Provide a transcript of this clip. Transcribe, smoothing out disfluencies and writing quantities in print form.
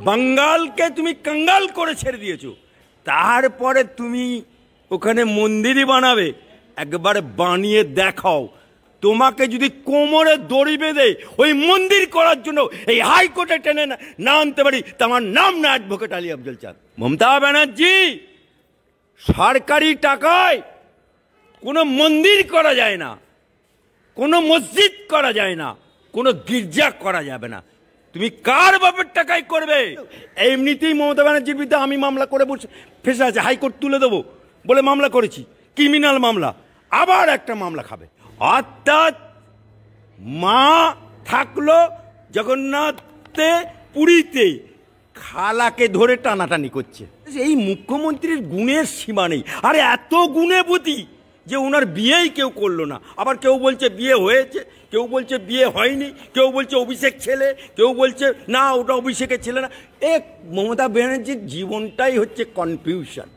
বাঙ্গালকে তুমি কাঙ্গাল করে ছেড়ে দিয়েছো, তারপরে তুমি ওখানে মন্দিরই বানাবে? একবারে বানিয়ে দেখাও। তোমাকে যদি কোমরে দড়ি বেঁধে ওই মন্দির করার জন্য এই হাইকোর্টে টেনে না আনতে পারি, তা আমার নাম না অ্যাডভোকেট আলী আফজল চাঁদ। মমতা ব্যানার্জি, সরকারি টাকায় কোনো মন্দির করা যায় না, কোনো মসজিদ করা যায় না, কোনো গির্জা করা যাবে না। তুমি কার বাপের টাকায় করবে? এমনিতেই মমতা ব্যানার্জির বিরুদ্ধে আমি মামলা করে বসে ফেসে আছে, হাইকোর্ট তুলে দেবো বলে মামলা করেছি, ক্রিমিনাল মামলা, আবার একটা মামলা খাবে। অর্থাৎ মা থাকলো জগন্নাথে পুরীতে, খালাকে ধরে টানাটানি করছে। এই মুখ্যমন্ত্রীর গুণের সীমা নেই। আরে এত গুণেবতী যে ওনার বিয়েই কেউ করলো না। আবার কেউ বলছে বিয়ে হয়েছে, কেউ বলছে বিয়ে হয়নি, কেউ বলছে অভিষেক ছেলে, কেউ বলছে না ওটা অভিষেকের ছেলে না। মমতা ব্যানার্জির জীবনটাই হচ্ছে কনফিউশন।